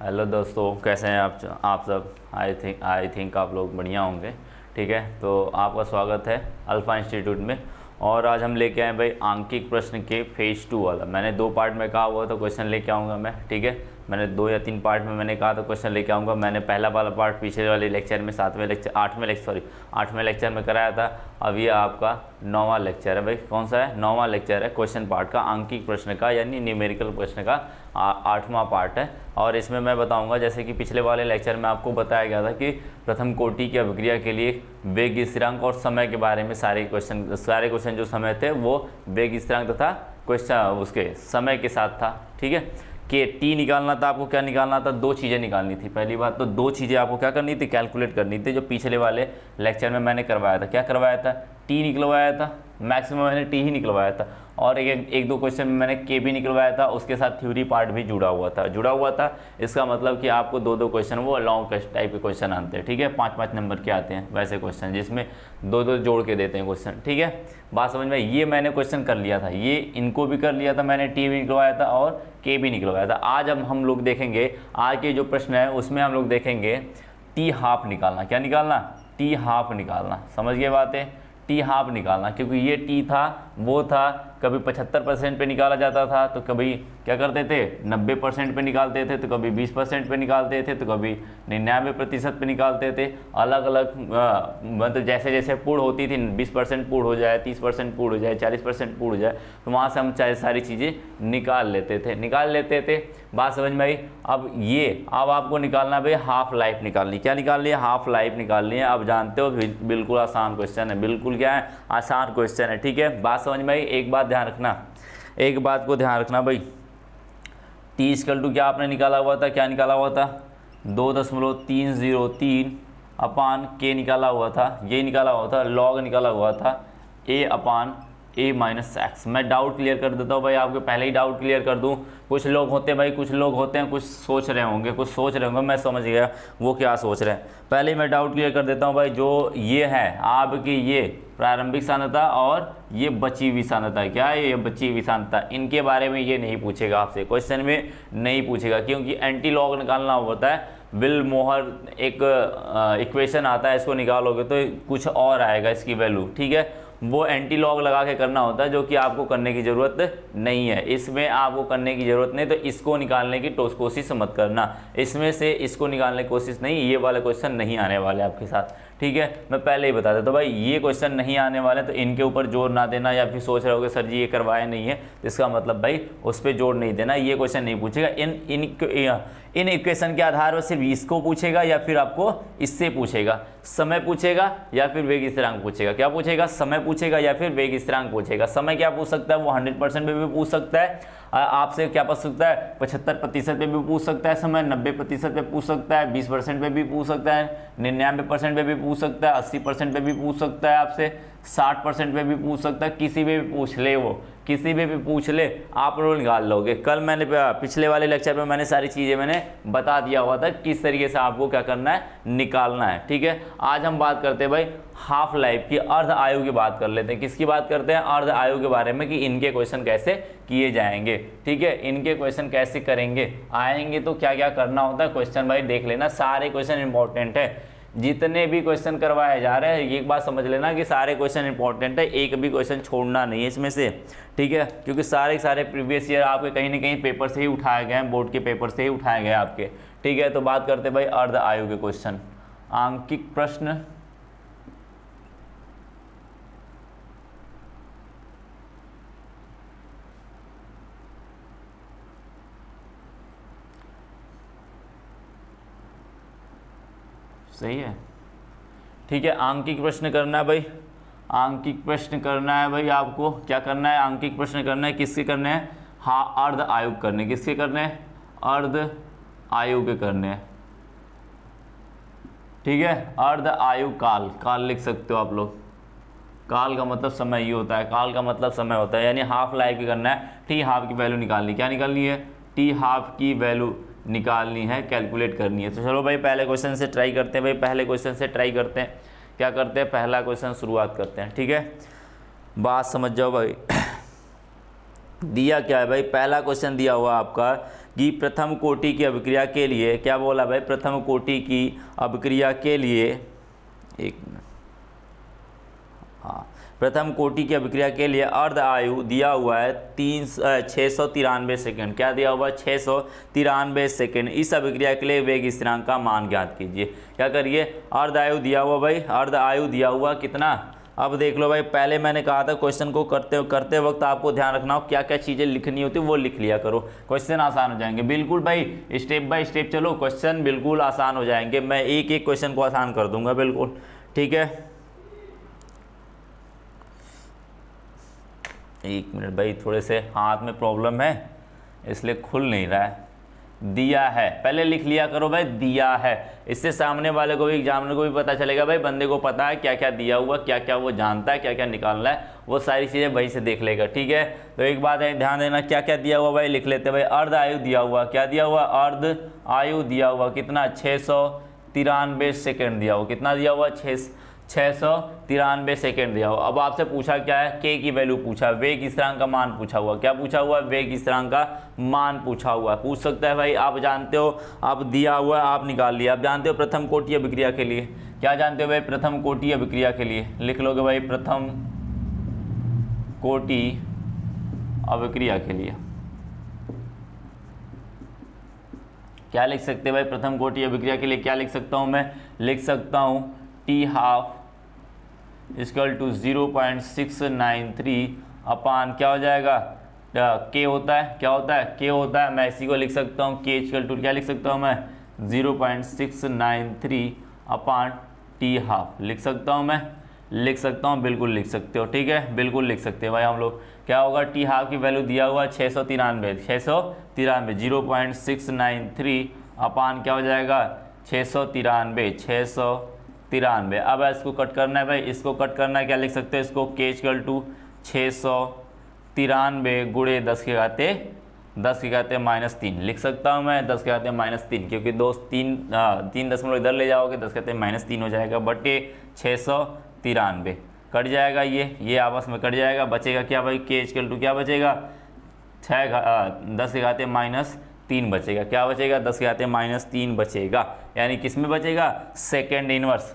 Hello दोस्तों, कैसे हैं आप सब। आई थिंक आप लोग बढ़िया होंगे। ठीक है, तो आपका स्वागत है अल्फ़ा इंस्टीट्यूट में। और आज हम लेके आए भाई आंकिक प्रश्न के फेज़ 2 वाला। मैंने 2 पार्ट में कहा हुआ तो क्वेश्चन लेके आऊँगा मैं। ठीक है, मैंने 2 या 3 पार्ट में मैंने कहा तो क्वेश्चन लेके आऊँगा। मैंने पहला वाला पार्ट पिछले वाले लेक्चर में 8वें लेक्चर में कराया था। अब ये आपका 9वां लेक्चर है भाई। कौन सा है? 9वां लेक्चर है क्वेश्चन पार्ट का, आंकिक प्रश्न का यानी न्यूमेरिकल प्रश्न का 8वां पार्ट है। और इसमें मैं बताऊंगा, जैसे कि पिछले वाले लेक्चर में आपको बताया गया था कि प्रथम कोटि की अभिक्रिया के लिए वेग स्थिरांक और समय के बारे में सारे क्वेश्चन जो समय थे वो वेग स्थिरांक तथा क्वेश्चन उसके समय के साथ था। ठीक है, कि टी निकालना था आपको। क्या निकालना था? 2 चीज़ें निकालनी थी। पहली बात तो 2 चीज़ें आपको क्या करनी थी? कैलकुलेट करनी थी, जो पिछले वाले लेक्चर में मैंने करवाया था। क्या करवाया था? टी निकलवाया था, मैक्सिमम मैंने टी ही निकलवाया था। और एक दो क्वेश्चन में मैंने के भी निकलवाया था, उसके साथ थ्योरी पार्ट भी जुड़ा हुआ था। इसका मतलब कि आपको 2-2 क्वेश्चन वो लॉन्ग टाइप के क्वेश्चन आते हैं। ठीक है, 5-5 नंबर के आते हैं वैसे क्वेश्चन, जिसमें 2-2 जोड़ के देते हैं क्वेश्चन। ठीक है, बात समझ में? ये मैंने क्वेश्चन कर लिया था, ये इनको भी कर लिया था मैंने, टी भी निकलवाया था और के भी निकलवाया था। आज हम लोग देखेंगे, आज के जो प्रश्न है उसमें हम लोग देखेंगे टी हाफ निकालना। क्या निकालना? टी हाफ निकालना। समझ गए बातें? टी हाफ निकालना, क्योंकि ये टी था वो था, कभी 75% पे निकाला जाता था तो कभी क्या करते थे 90% पे निकालते थे, तो कभी 20% पे निकालते थे, तो कभी 99% पे निकालते थे। अलग अलग मतलब जैसे जैसे पूर्ण होती थी, 20% पूर्ण हो जाए, 30% पूर्ण हो जाए, 40% पूर्ण हो जाए, तो वहाँ से हम चाहे सारी चीज़ें निकाल लेते थे। बात समझ में आई? अब आपको निकालना भाई हाफ लाइफ निकालनी। क्या निकालनी है? हाफ लाइफ निकालनी है। अब जानते हो बिल्कुल आसान क्वेश्चन है, बिल्कुल क्या है? आसान क्वेश्चन है। ठीक है, बात समझ में आई? एक बात को ध्यान रखना भाई, टी इक्वल टू क्या आपने निकाला हुआ था? क्या निकाला हुआ था? 2.303 अपान के निकाला हुआ था, ये निकाला हुआ था, लॉग निकाला हुआ था ए अपान ए माइनस एक्स। मैं डाउट क्लियर कर देता हूँ भाई, आपके पहले ही डाउट क्लियर कर दूँ। कुछ लोग होते हैं कुछ सोच रहे होंगे, मैं समझ गया वो क्या सोच रहे हैं। पहले ही मैं डाउट क्लियर कर देता हूँ भाई। जो ये है आपकी, ये प्रारंभिक सांद्रता और ये बची हुई सांद्रता, क्या है? ये बची हुई सांद्रता, इनके बारे में ये नहीं पूछेगा आपसे, क्वेश्चन में नहीं पूछेगा, क्योंकि एंटी लॉग निकालना होता है। विल मोहर एक इक्वेशन आता है, इसको निकालोगे तो कुछ और आएगा इसकी वैल्यू। ठीक है, वो एंटी लॉग लगा के करना होता है, जो कि आपको करने की ज़रूरत नहीं है। इसमें आपको करने की ज़रूरत नहीं, तो इसको निकालने की कोशिश मत करना। इसमें से इसको निकालने की कोशिश नहीं, ये वाले क्वेश्चन नहीं आने वाले आपके साथ। ठीक है, मैं पहले ही बता देता हूँ भाई, ये क्वेश्चन नहीं आने वाले, तो इनके ऊपर जोर ना देना। या फिर सोच रहे होगे सर जी ये करवाया नहीं है, इसका मतलब भाई उस पर जोर नहीं देना। ये क्वेश्चन नहीं पूछेगा। इन इक्वेशन के आधार पर सिर्फ इसको पूछेगा या फिर आपको इससे पूछेगा। समय पूछेगा या फिर वेग स्थिरांक पूछेगा। क्या पूछेगा? समय पूछेगा या फिर वेग स्थिरांक पूछेगा। समय क्या पूछ सकता है? वो 100% पे भी पूछ सकता है आपसे। क्या पूछ सकता है? 75% पे भी पूछ सकता है समय, 90% पे पूछ सकता है, 20% पे भी पूछ सकता है, 99% पे भी पूछ सकता है, 80% पे भी पूछ सकता है आपसे, 60% पे भी पूछ सकता है। किसी भी पूछ ले, वो किसी भी पूछ ले, आप लोग निकाल लोगे। कल मैंने पिछले वाले लेक्चर में मैंने सारी चीज़ें मैंने बता दिया हुआ था किस तरीके से आपको क्या करना है, निकालना है। ठीक है, आज हम बात करते हैं भाई हाफ लाइफ की, अर्ध आयु की बात कर लेते हैं। किसकी बात करते हैं? अर्ध आयु के बारे में, कि इनके क्वेश्चन कैसे किए जाएंगे। ठीक है, इनके क्वेश्चन कैसे करेंगे, आएंगे तो क्या क्या करना होता है। क्वेश्चन भाई देख लेना, सारे क्वेश्चन इंपॉर्टेंट है। जितने भी क्वेश्चन करवाए जा रहे हैं, एक बात समझ लेना कि सारे क्वेश्चन इंपॉर्टेंट है, एक भी क्वेश्चन छोड़ना नहीं है इसमें से। ठीक है, क्योंकि सारे प्रीवियस ईयर आपके कहीं ना कहीं पेपर से ही उठाए गए हैं, बोर्ड के पेपर से ही उठाए गए आपके। ठीक है, तो बात करते हैं भाई अर्ध आयु के क्वेश्चन, आंकिक प्रश्न। सही है, ठीक है, आंकिक प्रश्न करना है भाई, आंकिक प्रश्न करना है भाई। आपको क्या करना है? आंकिक प्रश्न करना है। किसके करने हैं? हाँ, अर्ध आयु करने। किसके करने हैं? अर्ध आयु के करने हैं। ठीक है, अर्ध आयु काल लिख सकते हो आप लोग। काल का मतलब समय ही होता है, काल का मतलब समय होता है, यानी हाफ लाइफ की करना है। टी हाफ की वैल्यू निकालनी। क्या निकालनी है? टी हाफ की वैल्यू निकालनी है, कैलकुलेट करनी है। तो चलो भाई पहले क्वेश्चन से ट्राई करते हैं क्या करते हैं? पहला क्वेश्चन शुरुआत करते हैं। ठीक है, बात समझ जाओ भाई। दिया क्या है भाई? पहला क्वेश्चन दिया हुआ आपका कि प्रथम कोटि की अभिक्रिया के लिए, क्या बोला भाई, प्रथम कोटि की अभिक्रिया के लिए, एक मिनट, हाँ, प्रथम कोटि की अभिक्रिया के लिए अर्ध आयु दिया हुआ है 693 सेकंड। क्या दिया हुआ है? 693 सेकंड। इस अभिक्रिया के लिए वेग स्थिरांक का मान ज्ञात कीजिए। क्या करिए? अर्ध आयु दिया हुआ भाई, अर्ध आयु दिया हुआ कितना? अब देख लो भाई, पहले मैंने कहा था क्वेश्चन को करते वक्त आपको ध्यान रखना हो क्या क्या चीज़ें लिखनी होती है वो लिख लिया करो, क्वेश्चन आसान हो जाएंगे। बिल्कुल भाई, स्टेप बाय स्टेप चलो, क्वेश्चन बिल्कुल आसान हो जाएंगे। मैं एक एक क्वेश्चन को आसान कर दूंगा बिल्कुल, ठीक है। एक मिनट भाई, थोड़े से हाथ में प्रॉब्लम है इसलिए खुल नहीं रहा है। दिया है, पहले लिख लिया करो भाई, दिया है। इससे सामने वाले को भी, एग्जामिनर को भी पता चलेगा भाई बंदे को पता है क्या क्या दिया हुआ, क्या क्या वो जानता है, क्या क्या निकालना है, वो सारी चीज़ें वहीं से देख लेगा, ठीक है। तो एक बात है, ध्यान देना, क्या क्या दिया हुआ भाई लिख लेते भाई। अर्ध आयु दिया हुआ, क्या दिया हुआ? अर्ध आयु दिया हुआ कितना? 693 सेकेंड दिया हुआ। कितना दिया हुआ? 693 सेकेंड दिया हुआ। अब आपसे पूछा क्या है? के की वैल्यू पूछा, वेग स्थिरांक का मान पूछा हुआ। क्या पूछा हुआ? वेग स्थिरांक का मान पूछा हुआ। पूछ सकता है भाई, आप जानते हो, आप दिया हुआ है आप निकाल लिया। आप जानते हो प्रथम कोटि अभिक्रिया के लिए, क्या जानते हो भाई? प्रथम कोटि अभिक्रिया के लिए लिख लोगे भाई, प्रथम कोटि अभिक्रिया के लिए क्या लिख सकते हैं भाई? प्रथम कोटि अभिक्रिया के लिए क्या लिख सकता हूं मैं? लिख सकता हूं T½ इक्वल टू 0.693 अपान, क्या हो जाएगा? के होता है, क्या होता है? के होता है। मैं इसी को लिख सकता हूँ के इक्वल टू, क्या लिख सकता हूँ मैं? 0.693 अपान T½ लिख सकता हूँ मैं, लिख सकता हूँ, बिल्कुल लिख सकते हो, ठीक है, बिल्कुल लिख सकते हैं भाई हम लोग। क्या होगा? T½ की वैल्यू दिया हुआ 693 0.693 अपान क्या हो जाएगा? 693। अब इसको कट करना है भाई, इसको कट करना है, क्या लिख सकते हो इसको? के इक्वल टू 693 गुणे 10 के घाते -3 लिख सकता हूँ मैं, 10 के घाते -3, क्योंकि दोस्त 3 दशमलव इधर ले जाओगे 10 के घाते -3 हो जाएगा, बटे 693 कट जाएगा, ये आपस में कट जाएगा। बचेगा क्या भाई? के इक्वल टू क्या बचेगा? 10 के घाते -3 बचेगा। क्या बचेगा? 10 के घाते -3 बचेगा। यानी किस में बचेगा? Second inverse.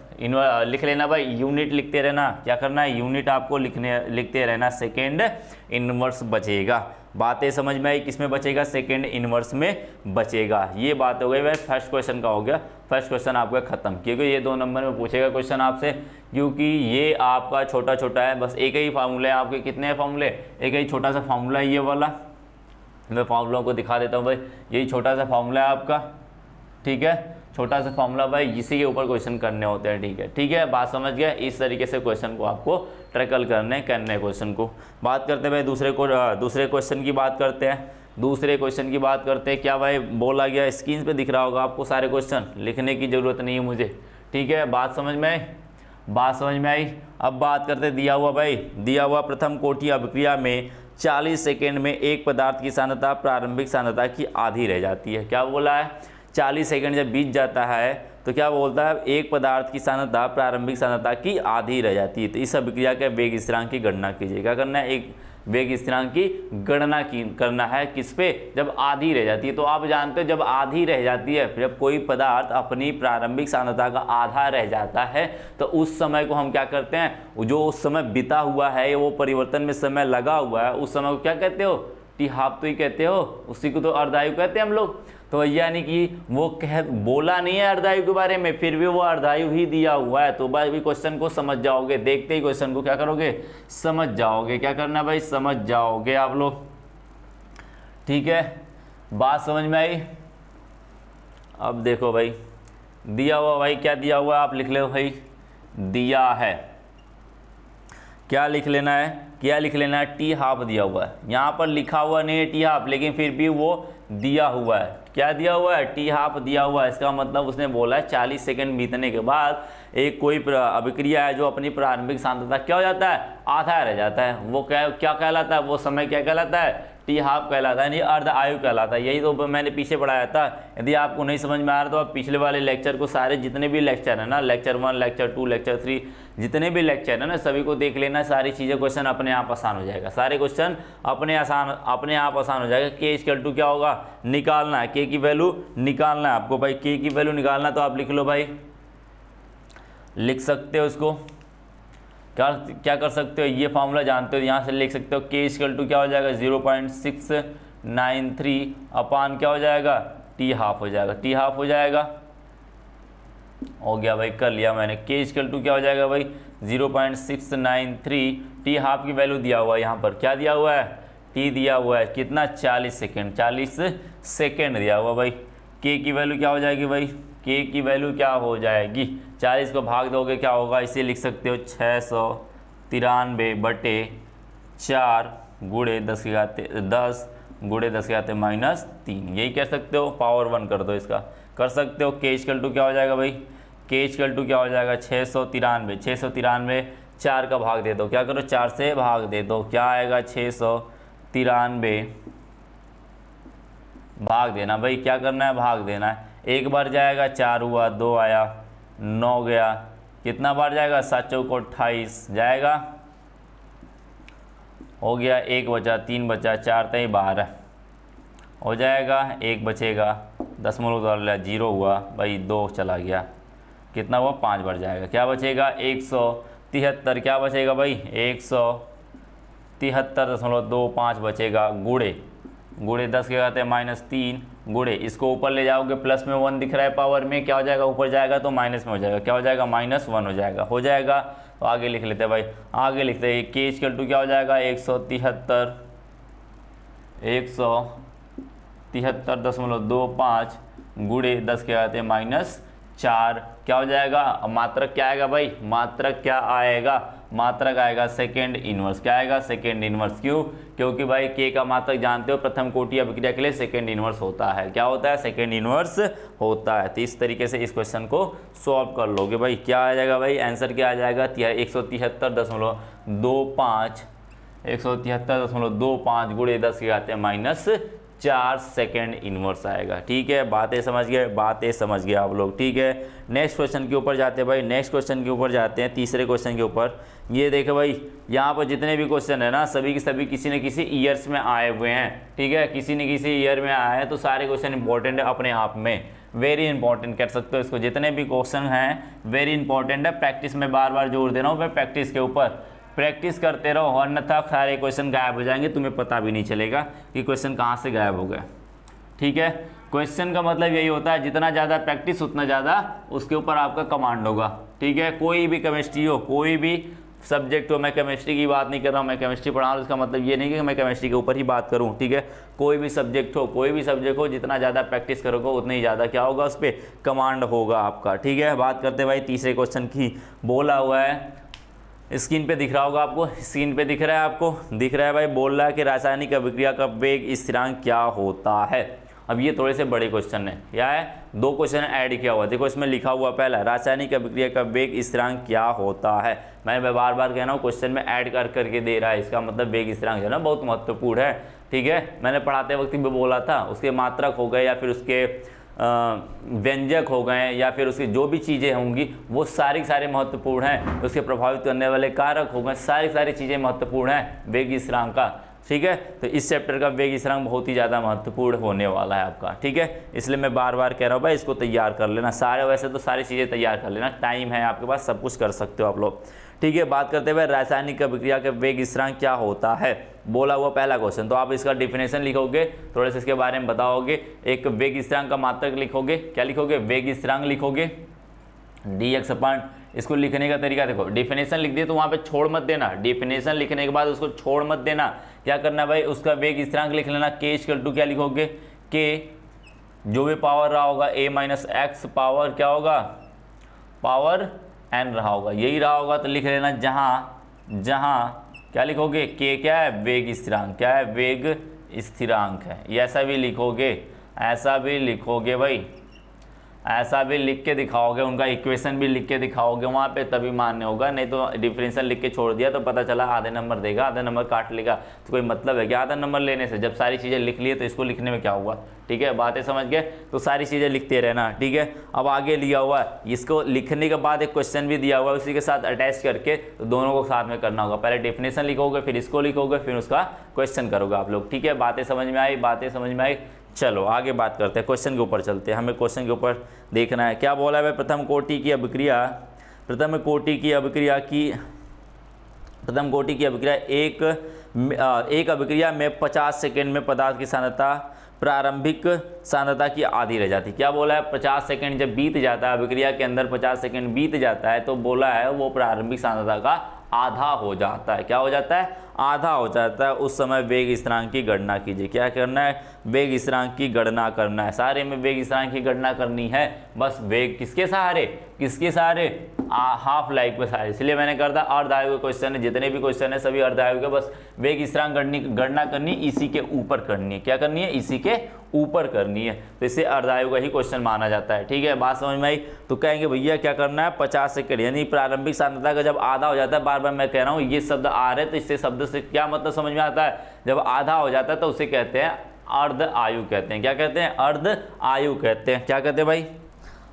लिख लेना भाई, यूनिट लिखते रहना। क्या करना है? यूनिट आपको लिखते रहना। सेकेंड इनवर्स बचेगा। बातें समझ में आई? किस में बचेगा? सेकेंड इनवर्स में बचेगा। ये बात हो गई भाई, फर्स्ट क्वेश्चन का हो गया। फर्स्ट क्वेश्चन आपका खत्म, क्योंकि ये 2 नंबर में पूछेगा क्वेश्चन आपसे, क्योंकि ये आपका छोटा छोटा है, बस एक ही फार्मूला है। आपके कितने हैं फार्मूले? एक ही छोटा सा फार्मूला है ये वाला। मैं फार्मूलों को दिखा देता हूँ भाई, यही छोटा सा फार्मूला है आपका, ठीक है, छोटा सा फार्मूला भाई, इसी के ऊपर क्वेश्चन करने होते हैं, ठीक है, ठीक है, बात समझ गया। इस तरीके से क्वेश्चन को आपको ट्रैकल करने क्वेश्चन को। बात करते हैं भाई दूसरे क्वेश्चन की बात करते हैं। दूसरे क्वेश्चन की बात करते हैं। क्या भाई बोला गया? स्क्रीन पे दिख रहा होगा आपको सारे क्वेश्चन, लिखने की ज़रूरत नहीं है मुझे, ठीक है। बात समझ में आई? बात समझ में आई? अब बात करते दिया हुआ भाई, दिया हुआ प्रथम कोटि अभिक्रिया में 40 सेकेंड में एक पदार्थ की सांद्रता प्रारंभिक सांद्रता की आधी रह जाती है। क्या बोला है? 40 सेकेंड जब बीत जाता है तो क्या बोलता है? एक पदार्थ की सांद्रता प्रारंभिक सांद्रता की आधी रह जाती है। तो इस अभिक्रिया के वेग स्थिरांक की गणना कीजिए। क्या करना है? एक वेग स्थिरांक की गणना करना है। किस पे? जब आधी रह जाती है। तो आप जानते हो जब आधी रह जाती है, जब कोई पदार्थ अपनी प्रारंभिक सांद्रता का आधा रह जाता है, तो उस समय को हम क्या करते हैं? जो उस समय बीता हुआ है, वो परिवर्तन में समय लगा हुआ है, उस समय को क्या कहते हो? T½ तो ही कहते हो, उसी को तो अर्धायु कहते हैं हम लोग। तो यानी कि वो बोला नहीं है अर्धायु के बारे में, फिर भी वो अर्धायु ही दिया हुआ है। तो भाई क्वेश्चन को समझ जाओगे, देखते ही क्वेश्चन को क्या करोगे? समझ जाओगे। क्या करना भाई? समझ जाओगे आप लोग, ठीक है। बात समझ में आई? अब देखो भाई, दिया हुआ भाई, क्या दिया हुआ आप लिख लो भाई, दिया है। क्या लिख लेना है? क्या लिख लेना है? T½ दिया हुआ है। यहाँ पर लिखा हुआ नहीं है T½ लेकिन फिर भी वो दिया हुआ है। क्या दिया हुआ है? T½ दिया हुआ है। इसका मतलब उसने बोला है 40 सेकंड बीतने के बाद एक कोई अभिक्रिया है जो अपनी प्रारंभिक सांद्रता क्या हो जाता है? आधा रह जाता है। वो क्या कहलाता है? वो समय क्या कहलाता है? टी हाफ कहलाता है, यानी अर्ध आयु कहलाता है। यही तो मैंने पीछे पढ़ाया था। यदि आपको नहीं समझ में आ रहा तो आप पिछले वाले लेक्चर को, सारे जितने भी लेक्चर है ना, लेक्चर 1, लेक्चर 2, लेक्चर 3, जितने भी लेक्चर है ना, सभी को देख लेना। सारी चीज़ें, क्वेश्चन अपने आप आसान हो जाएगा, सारे क्वेश्चन अपने आप आसान हो जाएगा। के इक्वल टू क्या होगा, निकालना है, के की वैल्यू निकालना है आपको भाई, के की वैल्यू निकालना। तो आप लिख लो भाई, लिख सकते हो इसको, क्या कर सकते हो, ये फार्मूला जानते हो, यहाँ से लिख सकते हो। के इक्वल टू क्या हो जाएगा, 0.693 अपान क्या हो जाएगा, टी हाफ हो जाएगा, टी हाफ हो जाएगा। हो गया भाई, कर लिया मैंने। के इक्वल टू क्या हो जाएगा भाई, 0.693, टी हाफ की वैल्यू दिया हुआ है, यहाँ पर क्या दिया हुआ है, टी दिया हुआ है, कितना, 40 सेकेंड, 40 सेकेंड दिया हुआ भाई। के की वैल्यू क्या हो जाएगी भाई, के की वैल्यू क्या हो जाएगी, 40 को भाग दोगे क्या होगा, इसे लिख सकते हो 693/4 गुणे 10 गुणे 10 -3, यही कह सकते हो। पावर 1 कर दो इसका, कर सकते हो। के इक्वल टू क्या हो जाएगा भाई, के इक्वल टू क्या हो जाएगा, 693, 4 का भाग दे दो, क्या करो, 4 से भाग दे दो, क्या आएगा, 693 भाग देना भाई, क्या करना है, भाग देना है। एक बार जाएगा 4 हुआ, 2 आया, 9 गया, कितना बार जाएगा, 7 चौको 28 जाएगा, हो गया, 1 बचा, 3 बचा, 4 तय 12 हो जाएगा, 1 बचेगा, 0 हुआ भाई, 2 चला गया, कितना हुआ, 5 बार जाएगा, क्या बचेगा, 173, क्या बचेगा भाई, 173.25 बचेगा, गुणे 10 के घाते -3 गुणे, इसको ऊपर ले जाओगे, प्लस में 1 दिख रहा है पावर में, क्या हो जाएगा, ऊपर जाएगा तो माइनस में हो जाएगा, क्या हो जाएगा, -1 हो जाएगा। तो आगे लिख लेते हैं भाई, आगे लिखते हैं। के इक्वल टू क्या हो जाएगा, 173.25 गुणे 10 के घाते -4, क्या हो जाएगा, मात्रक क्या आएगा भाई, मात्रक क्या आएगा, मात्रक आएगा सेकेंड इनवर्स, क्या आएगा, सेकेंड इनवर्स। क्यों, क्योंकि भाई के का मात्रक जानते हो, प्रथम कोटि अभिक्रिया के लिए सेकेंड इनवर्स होता है, क्या होता है, सेकेंड इनवर्स होता है। तो इस तरीके से इस क्वेश्चन को सॉल्व कर लोगे भाई, क्या आ जाएगा भाई, आंसर क्या आ जाएगा, 173.25 गुणे 10 के घाते -4 सेकेंड इनवर्स आएगा। ठीक है, बातें समझ गए आप लोग। ठीक है, नेक्स्ट क्वेश्चन के ऊपर जाते हैं भाई, नेक्स्ट क्वेश्चन के ऊपर जाते हैं, तीसरे क्वेश्चन के ऊपर। ये देखो भाई, यहाँ पर जितने भी क्वेश्चन है ना, सभी के सभी किसी न किसी ईयर्स में आए हुए हैं। ठीक है, किसी न किसी ईयर में आए हैं, तो सारे क्वेश्चन इंपॉर्टेंट है अपने आप में, वेरी इंपॉर्टेंट कह सकते हो इसको। जितने भी क्वेश्चन हैं वेरी इंपॉर्टेंट है, प्रैक्टिस में बार बार जोर दे रहा हूँ मैं, प्रैक्टिस के ऊपर, प्रैक्टिस करते रहो, अन्यथा सारे क्वेश्चन गायब हो जाएंगे, तुम्हें पता भी नहीं चलेगा कि क्वेश्चन कहाँ से गायब हो गए। ठीक है, क्वेश्चन का मतलब यही होता है, जितना ज़्यादा प्रैक्टिस उतना ज़्यादा उसके ऊपर आपका कमांड होगा। ठीक है, कोई भी केमिस्ट्री हो, कोई भी सब्जेक्ट हो, मैं केमिस्ट्री की बात नहीं कर रहा हूँ, मैं केमिस्ट्री पढ़ा रहा हूँ, इसका मतलब ये नहीं कि मैं केमिस्ट्री के ऊपर ही बात करूँ। ठीक है, कोई भी सब्जेक्ट हो, जितना ज़्यादा प्रैक्टिस करोगे उतना ही ज़्यादा क्या होगा, उस पर कमांड होगा आपका। ठीक है, बात करते भाई तीसरे क्वेश्चन की। बोला हुआ है, स्क्रीन पे दिख रहा होगा आपको, स्क्रीन पे दिख रहा है आपको, दिख रहा है भाई, बोल रहा है कि रासायनिक अभिक्रिया का वेग स्थिरांक क्या होता है। अब ये थोड़े से बड़े क्वेश्चन है, क्या है, 2 क्वेश्चन ऐड किया हुआ। देखो इसमें लिखा हुआ पहला, रासायनिक अभिक्रिया का वेग स्थिरांक क्या होता है। मैं बार बार कह रहा हूँ, क्वेश्चन में ऐड करके दे रहा है, इसका मतलब वेग स्थिरांक है ना, बहुत महत्वपूर्ण है। ठीक है, मैंने पढ़ाते वक्त भी बोला था, उसके मात्रक हो गए या फिर उसके व्यंजक हो गए या फिर उसकी जो भी चीज़ें होंगी वो सारी महत्वपूर्ण हैं, उसके प्रभावित करने वाले कारक हो गए, सारी चीज़ें महत्वपूर्ण हैं वेग स्थिरांक का। ठीक है, तो इस चैप्टर का वेग स्थिरांक बहुत ही ज़्यादा महत्वपूर्ण होने वाला है आपका। ठीक है, इसलिए मैं बार बार कह रहा हूँ भाई, इसको तैयार कर लेना, वैसे तो सारी चीज़ें तैयार कर लेना, टाइम है आपके पास, सब कुछ कर सकते हो आप लोग। ठीक है, बात करते हुए रासायनिक अभिक्रिया के वेग स्थिरांक क्या होता है, बोला हुआ पहला क्वेश्चन। तो आप इसका डिफिनेशन लिखोगे, थोड़े से इसके बारे में बताओगे, एक वेग स्थिरांक का मात्रक लिखोगे, क्या लिखोगे, वेग स्थिरांक लिखोगे, dx/, इसको लिखने का तरीका देखो, डिफिनेशन लिख दिए तो वहाँ पे छोड़ मत देना, डिफिनेशन लिखने के बाद उसको छोड़ मत देना, क्या करना भाई, उसका वेग स्थिरांक लिख लेना। के इक्वल टू क्या लिखोगे, के जो भी पावर रहा होगा a - x पावर क्या होगा, पावर n रहा होगा, यही रहा होगा, तो लिख लेना जहाँ क्या लिखोगे, के क्या है, वेग स्थिरांक, क्या है, वेग स्थिरांक है, ऐसा भी लिखोगे भाई, ऐसा भी लिख के दिखाओगे, उनका इक्वेशन भी लिख के दिखाओगे वहाँ पे, तभी मान्य होगा। नहीं तो डिफरेंशियल लिख के छोड़ दिया तो पता चला आधे नंबर देगा, आधे नंबर काट लेगा, तो कोई मतलब है क्या आधा नंबर लेने से? जब सारी चीज़ें लिख लिए तो इसको लिखने में क्या हुआ? ठीक है, बातें समझ गए? तो सारी चीज़ें लिखते रहना, ठीक है। अब आगे लिया हुआ है, इसको लिखने के बाद एक क्वेश्चन भी दिया हुआ है उसी के साथ अटैच करके, तो दोनों को साथ में करना होगा। पहले डेफिनेशन लिखोगे, फिर इसको लिखोगे, फिर उसका क्वेश्चन करोगे आप लोग, ठीक है। बातें समझ में आई? बातें समझ में आई? चलो आगे बात करते हैं, क्वेश्चन के ऊपर चलते हैं। हमें क्वेश्चन के ऊपर देखना है क्या बोला है भाई। प्रथम कोटि की अभिक्रिया एक अभिक्रिया में 50 सेकेंड में पदार्थ की सांद्रता प्रारंभिक सांद्रता की आधी रह जाती। क्या बोला है? 50 सेकेंड जब बीत जाता है, अभिक्रिया के अंदर 50 सेकेंड बीत जाता है, तो बोला है वो प्रारंभिक सांद्रता का आधा हो जाता है। क्या हो जाता है? आधा हो जाता है। उस समय वेग स्थिरांक की गणना कीजिए। क्या करना है? वेग स्थिरांक की गणना करना है। सारे में वेग स्थिरांक की गणना करनी है, बस वेग किसके सहारे? हाफ लाइफ के सहारे। इसलिए मैंने कर दिया अर्धआयु के क्वेश्चन है, जितने भी क्वेश्चन है सभी अर्धआयु के, बस वेग स्थिरांक गणना करनी, इसी के ऊपर करनी है। क्या करनी है? इसी के ऊपर करनी है, तो इसे अर्धआयु का ही क्वेश्चन माना जाता है, ठीक है। बात समझ में आई? तो कहेंगे भैया क्या करना है? 50 सेकेंड यानी प्रारंभिक सांद्रता का जब आधा हो जाता है, बार बार मैं कह रहा हूँ ये शब्द आ रहे, तो इससे शब्द से क्या मतलब समझ में आता है? जब आधा हो जाता है तो उसे कहते हैं अर्ध आयु कहते हैं। क्या कहते हैं? अर्ध आयु कहते हैं। क्या कहते हैं भाई?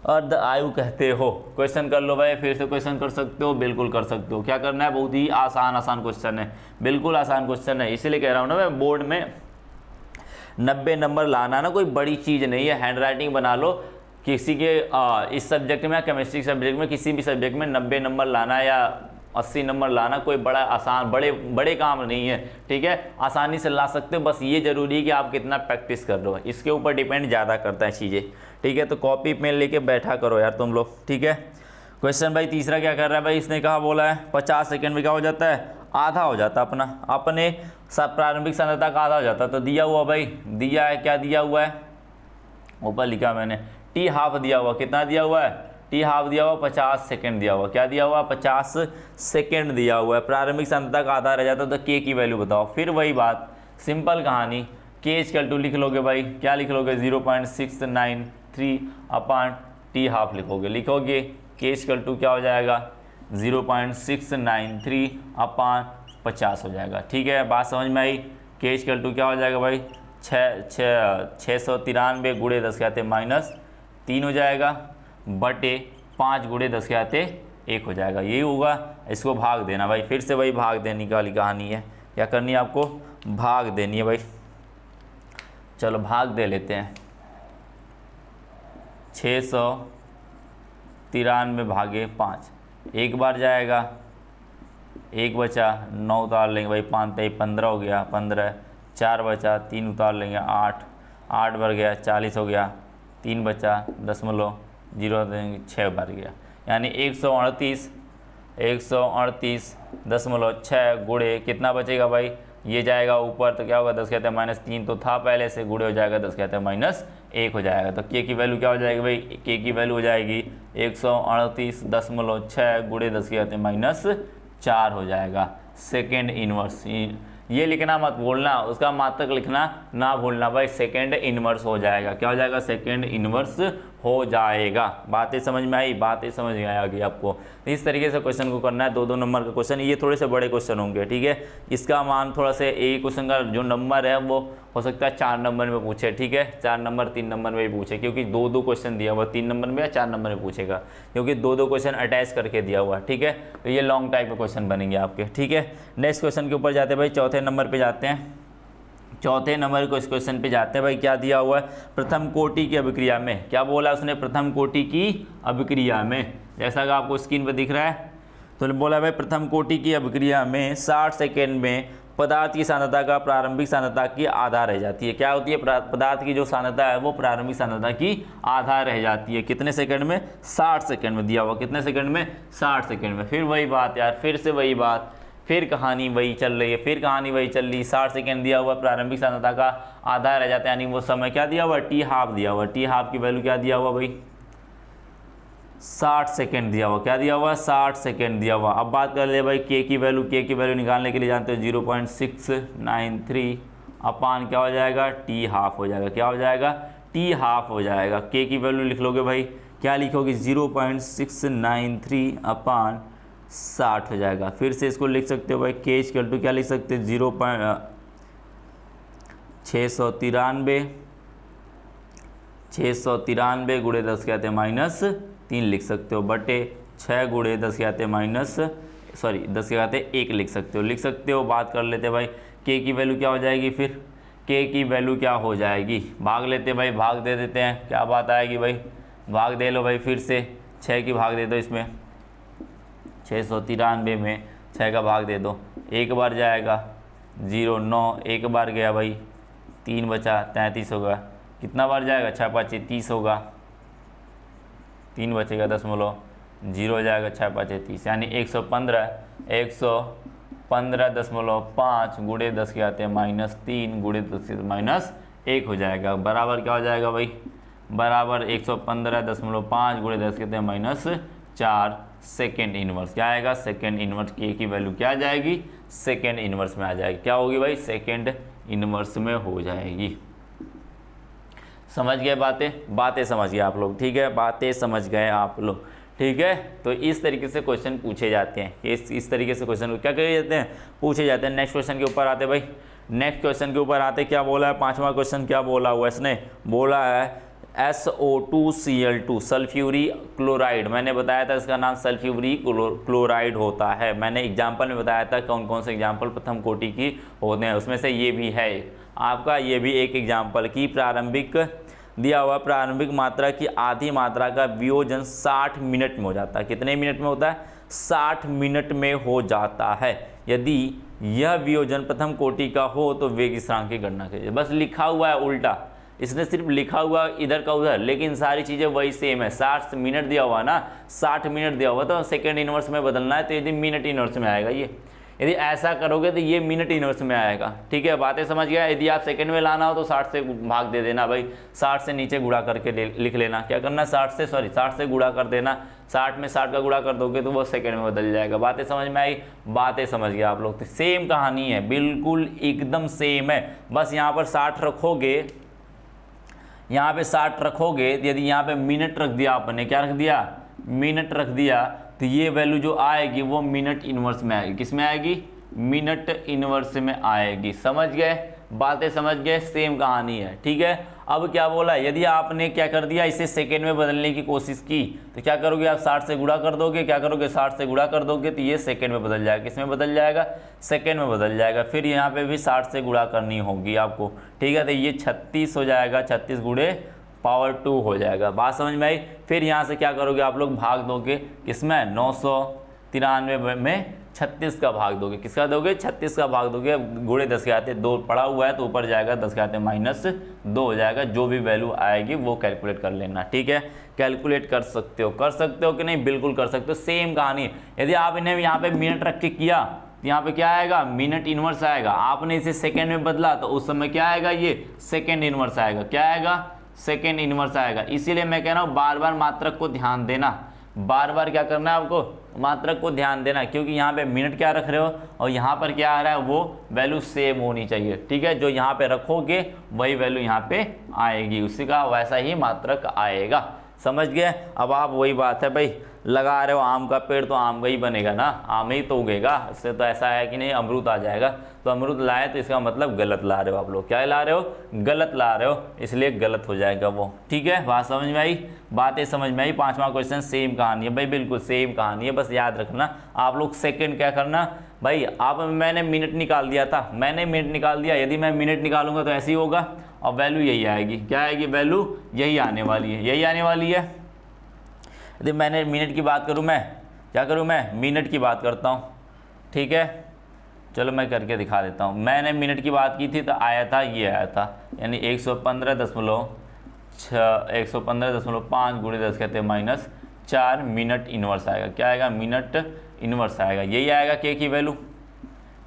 अर्ध आयु कहते हो। क्वेश्चन कर लो भाई, फिर से क्वेश्चन कर सकते हो, बिल्कुल कर सकते हो। क्या करना है? बहुत ही आसान क्वेश्चन है, बिल्कुल आसान क्वेश्चन है। इसीलिए कह रहा हूँ ना मैं, बोर्ड में 90 नंबर लाना ना कोई बड़ी चीज़ नहीं है। हैंड राइटिंग बना लो, किसी के इस सब्जेक्ट में, केमिस्ट्री सब्जेक्ट में, किसी भी सब्जेक्ट में 90 नंबर लाना या 80 नंबर लाना कोई बड़ा आसान बड़े काम नहीं है, ठीक है। आसानी से ला सकते हो, बस ये जरूरी है कि आप कितना प्रैक्टिस कर रहे हो, इसके ऊपर डिपेंड ज़्यादा करता है चीज़ें, ठीक है। तो कॉपी पेन लेके बैठा करो यार तुम लोग, ठीक है। क्वेश्चन भाई तीसरा क्या कर रहा है भाई? इसने कहा बोला है 50 सेकेंड में क्या हो जाता है? आधा हो जाता है अपने प्रारंभिक सांद्रता का आधा हो जाता है। तो दिया हुआ भाई, दिया है, क्या दिया हुआ है? ऊपर लिखा मैंने टी हाफ दिया हुआ। कितना दिया हुआ है? टी हाफ दिया हुआ 50 सेकेंड दिया हुआ। क्या दिया हुआ? 50 सेकेंड दिया हुआ है। प्रारंभिक सांद्रता का आधा रह जाता है, तो के की वैल्यू बताओ। फिर वही बात, सिंपल कहानी, के इक्वल टू लिख लोगे भाई, क्या लिख लोगे? 0.693 अपान टी हाफ लिखोगे। के इक्वल टू क्या हो जाएगा? 0.693 अपान 50 हो जाएगा, ठीक है। बात समझ में आई? के इक्वल टू क्या हो जाएगा भाई? 693 गुणे 10 के आते -3 हो जाएगा, बटे 5 गुणे 10 के आते 1 हो जाएगा। यही होगा। इसको भाग देना भाई, फिर से वही भाग देने वाली कहानी है। क्या करनी है आपको? भाग देनी है भाई। चलो भाग दे लेते हैं। 693 भागे 5, एक बार जाएगा, 1 बचा, 9 उतार लेंगे भाई, 5 3 15 हो गया, 15, 4 बचा, 3 उतार लेंगे, 8 बढ़ गया, 40 हो गया, 3 बचा, 0.0 देंगे, 6 बढ़ गया, यानी 138.6 गुणे कितना बचेगा भाई? ये जाएगा ऊपर तो क्या होगा? 10 कहते हैं -3 तो था पहले से, गुणे हो जाएगा 10 कहते हैं -1 हो जाएगा। तो के की वैल्यू क्या हो जाएगी भाई? के की वैल्यू हो जाएगी 138.6 गुणे 10 कहते हैं -4 हो जाएगा। सेकेंड इनवर्स, ये लिखना मत भूलना, उसका मात्रक लिखना ना भूलना भाई। सेकेंड इनवर्स हो जाएगा। क्या हो जाएगा? सेकेंड इनवर्स हो जाएगा। बातें समझ में आई? बातें समझ में आएगी आपको। इस तरीके से क्वेश्चन को करना है। 2-2 नंबर का क्वेश्चन, ये थोड़े से बड़े क्वेश्चन होंगे, ठीक है। इसका मान थोड़ा से, एक क्वेश्चन का जो नंबर है वो हो सकता है 4 नंबर में पूछे, ठीक है। 4 नंबर 3 नंबर में भी पूछे, क्योंकि 2-2 क्वेश्चन दिया हुआ, 3 नंबर में या 4 नंबर में पूछेगा, क्योंकि 2-2 क्वेश्चन अटैच करके दिया हुआ, ठीक है। तो ये लॉन्ग टाइप के क्वेश्चन बनेंगे आपके, ठीक है। नेक्स्ट क्वेश्चन के ऊपर जाते हैं भाई, चौथे नंबर पर जाते हैं। चौथे नंबर को इस क्वेश्चन पे जाते हैं भाई। क्या दिया हुआ है? प्रथम कोटि की अभिक्रिया में। क्या बोला उसने? प्रथम कोटि की अभिक्रिया में, जैसा कि आपको स्क्रीन पर दिख रहा है। तो बोला भाई प्रथम कोटि की अभिक्रिया में 60 सेकेंड में पदार्थ की सांद्रता का प्रारंभिक सांद्रता की आधा रह जाती है। क्या होती है? पदार्थ की जो सांद्रता है वो प्रारंभिक सांद्रता की आधा रह जाती है। कितने सेकंड में? 60 सेकंड में दिया हुआ। कितने सेकंड में? 60 सेकंड में। फिर वही बात यार, फिर से वही बात, फिर कहानी वही चल रही है, 60 सेकेंड दिया हुआ, प्रारंभिक सांद्रता का आधा रह जाता है, यानी वो समय क्या दिया हुआ? टी हाफ दिया हुआ। टी हाफ की वैल्यू क्या दिया हुआ भाई? 60 सेकेंड दिया हुआ। क्या दिया हुआ? 60 सेकेंड दिया हुआ। अब बात कर ले भाई के की वैल्यू। के की वैल्यू निकालने के लिए जानते हो 0.693 अपान क्या हो जाएगा? टी हाफ हो जाएगा। क्या हो जाएगा? t हाफ हो जाएगा। k की वैल्यू लिख लोगे भाई, क्या लिखोगे 0.693 अपान 60 हो जाएगा। फिर से इसको लिख सकते हो भाई k इक्वल टू क्या लिख सकते हैं 693 गुणे 10 के आते माइनस 3 लिख सकते हो, बटे 6 गुणे 10 के आते माइनस 10 के आते 1 लिख सकते हो। बात कर लेते भाई k की वैल्यू क्या हो जाएगी, फिर k की वैल्यू क्या हो जाएगी, भाग लेते भाई, भाग दे देते हैं, क्या बात आएगी भाई, भाग दे लो भाई, फिर से 6 की भाग दे दो, इसमें 693 में 6 का भाग दे दो, एक बार जाएगा 0 9, एक बार गया भाई 3 बचा 33 होगा, कितना बार जाएगा 6 5 30 होगा, 3 बचेगा 0 हो जाएगा 6 5 30, यानी 115.5 गुणे 10 के आते हैं माइनस 3 गुणे 10 के माइनस 1 हो जाएगा, बराबर क्या हो जाएगा भाई, बराबर 115.5 गुणे 10 के आते हैं माइनस 4 सेकेंड इनवर्स। क्या आएगा, सेकेंड इनवर्स के की वैल्यू क्या आ जाएगी, सेकेंड इनवर्स में आ जाएगी, क्या होगी भाई, सेकेंड इनवर्स में हो जाएगी। समझ गए बातें समझ गए आप लोग, ठीक है, बातें समझ गए आप लोग, ठीक है। तो इस तरीके से क्वेश्चन पूछे जाते हैं, इस तरीके से क्वेश्चन क्या करे जाते हैं, पूछे जाते हैं। नेक्स्ट क्वेश्चन के ऊपर आते भाई, नेक्स्ट क्वेश्चन के ऊपर आते, क्या बोला है, 5वां क्वेश्चन क्या बोला हुआ इसने, बोला है SO2Cl2 सल्फ्यूरी क्लोराइड। मैंने बताया था इसका नाम सल्फ्यूरी क्लोराइड होता है, मैंने एग्जाम्पल में बताया था कौन कौन से एग्जाम्पल प्रथम कोटि की होते हैं, उसमें से ये भी है आपका, ये भी एक एग्जाम्पल की प्रारंभिक दिया हुआ प्रारंभिक मात्रा की आधी मात्रा का वियोजन 60 मिनट में हो जाता है। कितने मिनट में होता है, 60 मिनट में हो जाता है। यदि यह वियोजन प्रथम कोटि का हो तो वेग स्थिरांक की गणना कीजिए। बस लिखा हुआ है उल्टा, इसने सिर्फ लिखा हुआ इधर का उधर, लेकिन सारी चीज़ें वही सेम है। 60 मिनट दिया हुआ ना, 60 मिनट दिया हुआ तो सेकेंड इनवर्स में बदलना है, तो यदि मिनट इनवर्स में आएगा ये, यदि ऐसा करोगे तो ये मिनट इनवर्स में आएगा, ठीक है, बातें समझ गया। यदि आप सेकंड में लाना हो तो 60 से भाग दे देना भाई, 60 से नीचे गुणा करके लिख लेना, क्या करना 60 से गुणा कर देना, 60 में 60 का गुणा कर दोगे तो वो सेकंड में बदल जाएगा। बातें समझ में आई, बातें समझ गया आप लोग, तो सेम कहानी है, बिल्कुल एकदम सेम है। बस यहाँ पर 60 रखोगे, यहाँ पे 60 रखोगे, यदि यहाँ पे मिनट रख दिया आपने, क्या रख दिया, मिनट रख दिया, तो ये वैल्यू जो आएगी वो मिनट इनवर्स में आएगी। किस में आएगी, मिनट इनवर्स में आएगी। समझ गए, बातें समझ गए, सेम कहानी है, ठीक है। अब क्या बोला, यदि आपने क्या कर दिया, इसे सेकेंड में बदलने की कोशिश की तो क्या करोगे आप, 60 से गुणा कर दोगे, क्या करोगे 60 से गुणा कर दोगे तो ये सेकेंड में बदल जाएगा। किस में बदल जाएगा, सेकेंड में बदल जाएगा। फिर यहाँ पे भी 60 से गुणा करनी होगी आपको, ठीक है, तो ये 36 हो जाएगा, 36 गुणे पावर 2 हो जाएगा। बात समझ में आई। फिर यहाँ से क्या करोगे आप लोग, भाग दोगे किसमें, 993 में 36 का भाग दोगे, किसका दोगे, 36 का भाग दोगे, गुणे 10 के आते 2 पड़ा हुआ है तो ऊपर जाएगा, 10 के आते माइनस 2 हो जाएगा। जो भी वैल्यू आएगी वो कैलकुलेट कर लेना, ठीक है, कैलकुलेट कर सकते हो कि नहीं, बिल्कुल कर सकते हो, सेम कहानी। यदि आप इन्हें यहाँ पे मिनट रख के किया तो यहाँ पे क्या आएगा, मिनट इनवर्स आएगा। आपने इसे सेकेंड में बदला तो उस समय क्या आएगा, ये सेकेंड इनवर्स आएगा। क्या आएगा, सेकेंड इनवर्स आएगा। इसीलिए मैं कह रहा हूँ बार बार मात्रक को ध्यान देना, बार बार क्या करना है आपको, मात्रक को ध्यान देना, क्योंकि यहाँ पे मिनट क्या रख रहे हो और यहाँ पर क्या आ रहा है वो वैल्यू सेम होनी चाहिए, ठीक है। जो यहाँ पे रखोगे वही वैल्यू यहाँ पे आएगी, उसी का वैसा ही मात्रक आएगा। समझ गए। अब आप वही बात है भाई, लगा रहे हो आम का पेड़ तो आम का ही बनेगा ना, आम ही तो उगेगा, इससे तो ऐसा है कि नहीं अमरूद आ जाएगा। तो अमरूद लाए तो इसका मतलब गलत ला रहे हो आप लोग, क्या ला रहे हो, गलत ला रहे हो, इसलिए गलत हो जाएगा वो, ठीक है। बात समझ में आई, बातें समझ में आई। 5वां क्वेश्चन सेम कहानी है भाई, बिल्कुल सेम कहानी है, बस याद रखना आप लोग सेकंड क्या करना भाई। आप मैंने मिनट निकाल दिया था, मैंने मिनट निकाल दिया, यदि मैं मिनट निकालूंगा तो ऐसे ही होगा और वैल्यू यही आएगी। क्या आएगी, वैल्यू यही आने वाली है, यही आने वाली है। यदि मैंने मिनट की बात करूं, मैं क्या करूं, मैं मिनट की बात करता हूं, ठीक है। चलो मैं करके दिखा देता हूं। मैंने मिनट की बात की थी तो आया था, ये आया था, यानी 115.5 गुणे 10 कहते हैं माइनस 4 मिनट इनवर्स आएगा। क्या आएगा, मिनट इनवर्स आएगा, यही आएगा के की वैल्यू,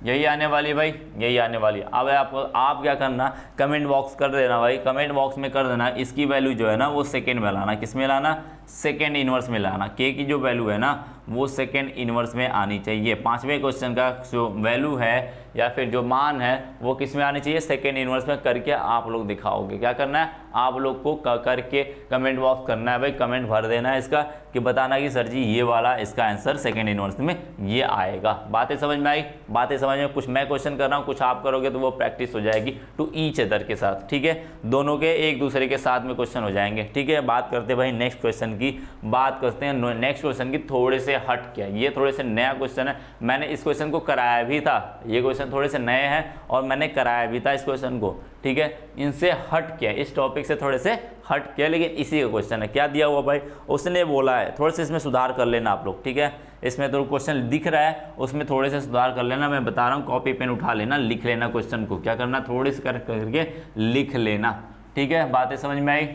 यही आने वाली है भाई, यही आने वाली है। अब आपको आप क्या करना, कमेंट बॉक्स कर देना भाई, कमेंट बॉक्स में कर देना इसकी वैल्यू जो है ना वो सेकेंड में लाना। किस में लाना, सेकेंड इनवर्स में लाना। के की जो वैल्यू है ना वो सेकेंड इनवर्स में आनी चाहिए। पांचवें क्वेश्चन का जो वैल्यू है या फिर जो मान है वो किस में आनी चाहिए, सेकेंड इनवर्स में करके आप लोग दिखाओगे। क्या करना है, आप लोग को करके कमेंट बॉक्स करना है भाई, कमेंट भर देना है इसका कि बताना कि सर जी ये वाला इसका आंसर सेकेंड इनवर्स में ये आएगा। बातें समझ में आई, बातें समझ में, कुछ मैं क्वेश्चन कर रहा हूँ कुछ आप करोगे तो वो प्रैक्टिस हो जाएगी टू ईच अदर के साथ, ठीक है, दोनों के एक दूसरे के साथ में क्वेश्चन हो जाएंगे, ठीक है। बात करते हैं भाई नेक्स्ट क्वेश्चन की, बात करते हैं नेक्स्ट क्वेश्चन की थोड़े से हट के, ये थोड़े से नया क्वेश्चन है, मैंने इस क्वेश्चन को कराया भी था, ये क्वेश्चन थोड़े से नए हैं और मैंने कराया भी था इस क्वेश्चन को, ठीक है, इनसे हट के, इस टॉपिक से थोड़े से हट के, लेकिन इसी का क्वेश्चन है। क्या दिया हुआ भाई, उसने बोला है थोड़े से इसमें सुधार कर लेना आप लोग, ठीक है, इसमें तो क्वेश्चन दिख रहा है उसमें थोड़े से सुधार कर लेना, मैं बता रहा हूँ, कॉपी पेन उठा लेना, लिख लेना क्वेश्चन को, क्या करना, थोड़े से करके लिख लेना, ठीक है। बातें समझ में आई,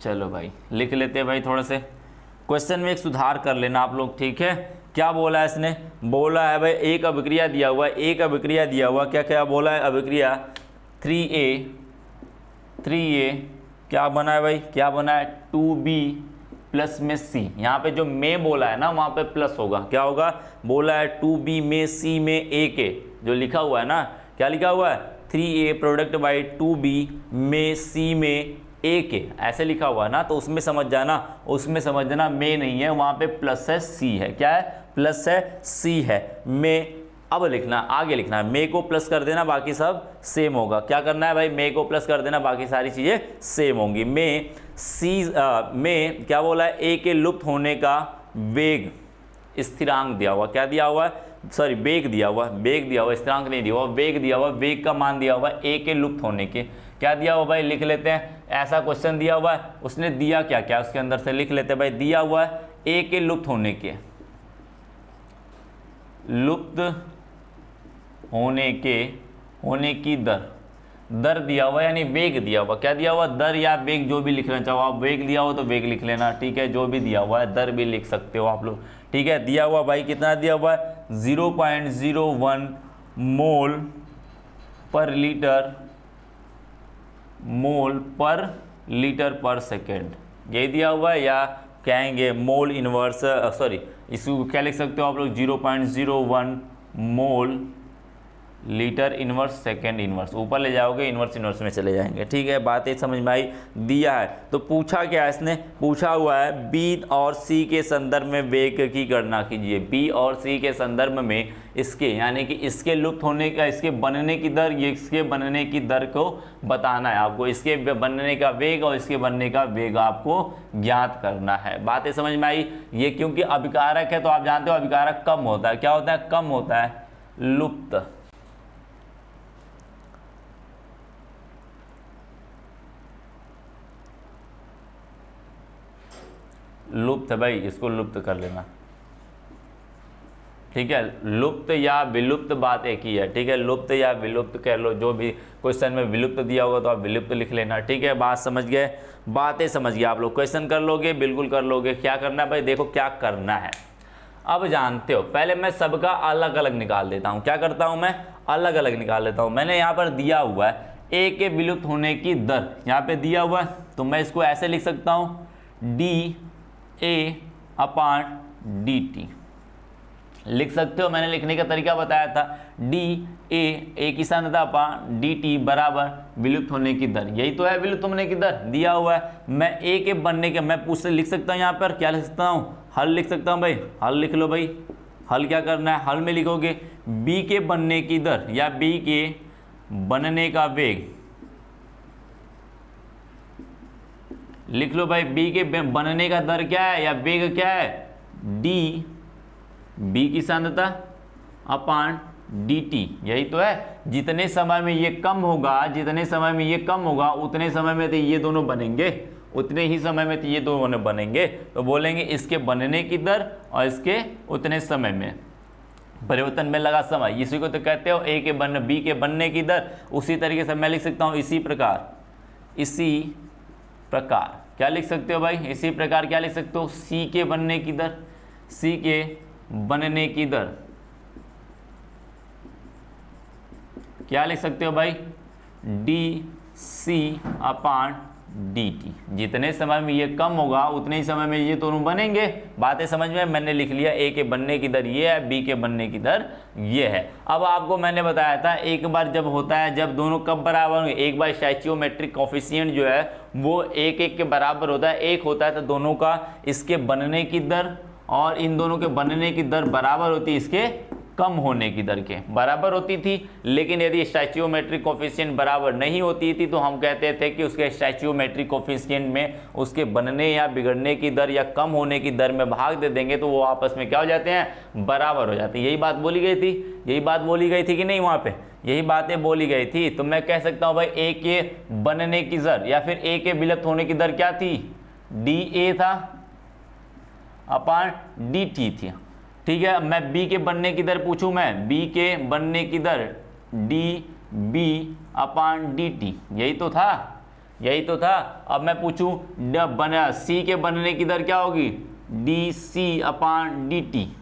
चलो भाई लिख लेते हैं भाई, थोड़े से क्वेश्चन में एक सुधार कर लेना आप लोग, ठीक है। क्या बोला है इसने, बोला है भाई एक अभिक्रिया दिया हुआ है, एक अभिक्रिया दिया हुआ, क्या क्या बोला है, अभिक्रिया 3A क्या बना है भाई, क्या बना है 2B प्लस में C, यहाँ पे जो में बोला है ना वहाँ पे प्लस होगा, क्या होगा, बोला है 2B में C में A के, जो लिखा हुआ है ना, क्या लिखा हुआ है 3A प्रोडक्ट बाई 2B में C में A के, ऐसे लिखा हुआ है ना, तो उसमें समझ जाना, उसमें समझ जाना में नहीं है, वहाँ पे प्लस है C है, क्या है, प्लस है C है, में अब लिखना, आगे लिखना है, मे को प्लस कर देना, बाकी सब सेम होगा। क्या करना है भाई, मे को प्लस कर देना, बाकी सारी चीज़ें सेम होंगी। में में क्या बोला है, ए के लुप्त होने का वेग स्थिरांक दिया हुआ, क्या दिया हुआ है, सॉरी वेग दिया हुआ, वेग दिया हुआ, स्थिरांक नहीं दिया हुआ, वेग दिया हुआ, वेग का मान दिया हुआ ए के लुप्त होने के, क्या दिया हुआ भाई, लिख लेते हैं, ऐसा क्वेश्चन दिया हुआ है, उसने दिया क्या क्या उसके अंदर से लिख लेते हैं भाई, दिया हुआ है ए के लुप्त होने के, लुप्त होने की दर दिया हुआ, यानी वेग दिया हुआ, क्या दिया हुआ, दर या वेग जो भी लिखना चाहो आप, वेग दिया हो तो वेग लिख लेना, ठीक है, जो भी दिया हुआ है दर भी लिख सकते हो आप लोग, ठीक है। दिया हुआ भाई कितना दिया हुआ है, 0.01 मोल पर लीटर पर सेकेंड, यही दिया हुआ है, या कहेंगे मोल इनवर्स, सॉरी इसको क्या लिख सकते हो आप लोग, 0.01 mole litre inverse second inverse, ऊपर ले जाओगे इनवर्स में चले जाएंगे, ठीक है। बातें समझ में आई, दिया है तो पूछा क्या है इसने, पूछा हुआ है बी और सी के संदर्भ में वेग की गणना कीजिए, बी और सी के संदर्भ में इसके, यानी कि इसके लुप्त होने का, इसके बनने की दर, ये इसके बनने की दर को बताना है आपको, इसके बनने का वेग और इसके बनने का वेग आपको ज्ञात करना है। बातें समझ में आई, ये क्योंकि अभिकारक है तो आप जानते हो अभिकारक कम होता है, क्या होता है, कम होता है, लुप्त है भाई, इसको लुप्त कर लेना, ठीक है, लुप्त या विलुप्त बात एक ही है, ठीक है, लुप्त या विलुप्त कह लो, जो भी क्वेश्चन में विलुप्त दिया होगा तो आप विलुप्त लिख लेना, ठीक है। बात समझ गए, बातें समझ गए आप लोग, क्वेश्चन कर लोगे, बिल्कुल कर लोगे। क्या करना है भाई, देखो क्या करना है, अब जानते हो, पहले मैं सबका अलग अलग निकाल देता हूँ, क्या करता हूँ मैं, अलग अलग निकाल लेता हूँ। मैंने यहाँ पर दिया हुआ है ए के विलुप्त होने की दर, यहाँ पे दिया हुआ है, तो मैं इसको ऐसे लिख सकता हूँ, dA/dt लिख सकते हो, मैंने लिखने का तरीका बताया था, ए की सांद्रता अपान dt बराबर विलुप्त होने की दर, यही तो है विलुप्त होने की दर, दिया हुआ है। मैं ए के बनने के, मैं पूछ लिख सकता हूँ, यहाँ पर क्या लिख सकता हूँ, हल लिख सकता हूँ भाई, हल लिख लो भाई, हल क्या करना है, हल में लिखोगे बी के बनने की दर या बी के बनने का वेग, लिख लो भाई, बी के बनने का दर क्या है या वेग क्या है, डी बी की सांद्रता अपान dt, यही तो है। जितने समय में ये कम होगा, जितने समय में ये कम होगा उतने समय में तो ये दोनों बनेंगे, उतने ही समय में तो ये दोनों बनेंगे, तो बोलेंगे इसके बनने की दर और इसके उतने समय में परिवर्तन में लगा समय, इसी को तो कहते हो ए के बी के बनने की दर। उसी तरीके से मैं लिख सकता हूँ इसी प्रकार क्या लिख सकते हो भाई, इसी प्रकार क्या लिख सकते हो, सी के बनने की दर, सी के बनने की दर क्या लिख सकते हो भाई, डी सी अपान dt। जितने समय में ये कम होगा उतने ही समय में ये दोनों बनेंगे। बातें समझ में? मैंने लिख लिया a के बनने की दर ये है, b के बनने की दर ये है। अब आपको मैंने बताया था एक बार जब होता है, जब दोनों कब बराबर होंगे, एक बार स्टैचियोमेट्रिक कोफिशिएंट जो है वो एक एक के बराबर होता है, एक होता है तो दोनों का इसके बनने की दर और इन दोनों के बनने की दर बराबर होती है इसके कम होने की दर के बराबर होती थी। लेकिन यदि स्टैचियोमेट्रिक कोफिशिएंट बराबर नहीं होती थी तो हम कहते थे कि उसके स्टैचियोमेट्रिक कोफिशिएंट में उसके बनने या बिगड़ने की दर या कम होने की दर में भाग दे देंगे तो वो आपस में क्या हो जाते हैं, बराबर हो जाते हैं। यही बात बोली गई थी, यही बात बोली गई थी कि नहीं, वहाँ पे यही बातें बोली गई थी। तो मैं कह सकता हूँ भाई ए के बनने की दर या फिर ए के विलुप्त होने की दर क्या थी, डी ए था अपान डी टी थी। ठीक है, मैं b के बनने की दर पूछूं, मैं b के बनने की दर डी बी अपान डी टी, यही तो था, यही तो था। अब मैं पूछूं c के बनने की दर क्या होगी, डी सी अपान डी टी,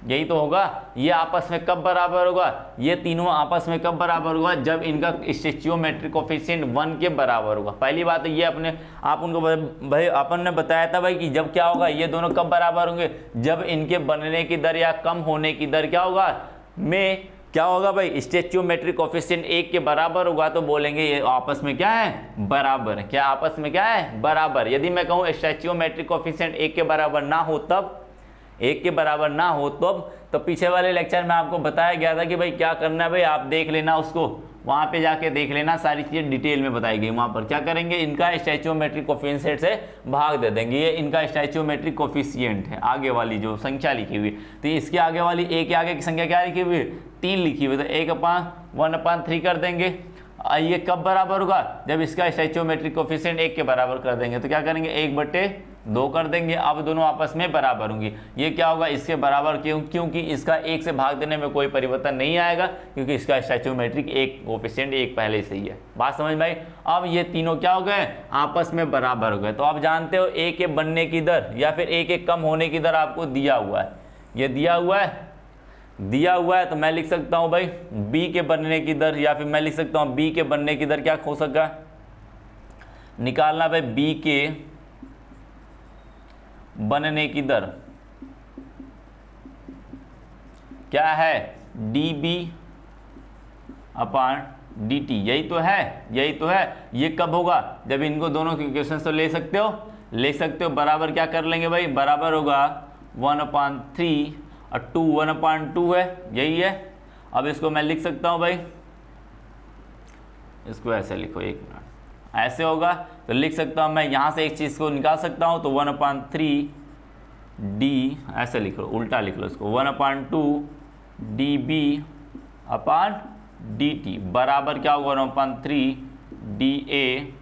यही तो होगा। ये आपस में कब बराबर होगा, ये तीनों आपस में कब बराबर होगा, जब इनका स्टैचियोमेट्रिक कोफिशिएंट 1 के बराबर होगा। पहली बात ये अपने आप उनको भाई अपन ने बताया था भाई कि जब क्या होगा, ये दोनों कब बराबर होंगे, जब इनके बनने की दर या कम होने की दर क्या होगा में क्या होगा भाई, स्टैचियोमेट्रिक कोफिशिएंट 1 के बराबर होगा तो बोलेंगे ये आपस में क्या है, बराबर है। क्या आपस में क्या है, बराबर। यदि मैं कहूँ स्टैचियोमेट्रिक कोफिशिएंट 1 के बराबर ना हो तब, 1 के बराबर ना हो तो पीछे वाले लेक्चर में आपको बताया गया था कि भाई क्या करना है, भाई आप देख लेना उसको, वहाँ पे जाके देख लेना, सारी चीज़ें डिटेल में बताई गई। वहाँ पर क्या करेंगे, इनका स्टैचियोमेट्रिक कोफिशिएंट से भाग दे देंगे। ये इनका स्टैचियोमेट्रिक कोफिशिएंट है, आगे वाली जो संख्या लिखी हुई, तो इसके आगे वाली ए के आगे की संख्या क्या लिखी हुई है, 3 लिखी हुई, तो 1/1/3 कर देंगे। ये कब बराबर होगा, जब इसका स्टैचियोमेट्रिक कोफिशिएंट 1 के बराबर कर देंगे, तो क्या करेंगे 1/2 कर देंगे। अब दोनों आपस में बराबर होंगे, ये क्या होगा, इसके बराबर क्योंकि इसका 1 से भाग देने में कोई परिवर्तन नहीं आएगा, क्योंकि इसका स्टैचियोमेट्रिक कोफिशिएंट 1 पहले से ही है। बात समझ में आई। अब ये तीनों क्या हो गए, आपस में बराबर हो गए। तो आप जानते हो ए के बनने की दर या फिर ए के कम होने की दर आपको दिया हुआ है, ये दिया हुआ है, तो मैं लिख सकता हूं भाई b के बनने की दर, या फिर मैं लिख सकता हूं b के बनने की दर क्या हो सकता निकालना भाई, b के बनने की दर क्या है, db अपान dt, यही तो है। ये कब होगा, जब इनको दोनों के इक्वेशन तो ले सकते हो, बराबर क्या कर लेंगे भाई, बराबर होगा 1/3 और 2 1/2 है, यही है। अब इसको मैं लिख सकता हूँ भाई, इसको ऐसे लिखो, 1 मिनट, ऐसे होगा तो लिख सकता हूँ मैं, यहाँ से एक चीज़ को निकाल सकता हूँ, तो 1/3 डी, ऐसे लिख लो, उल्टा लिख लो इसको, 1/2 डी बी अपान डी टी बराबर क्या होगा, 1/3 D A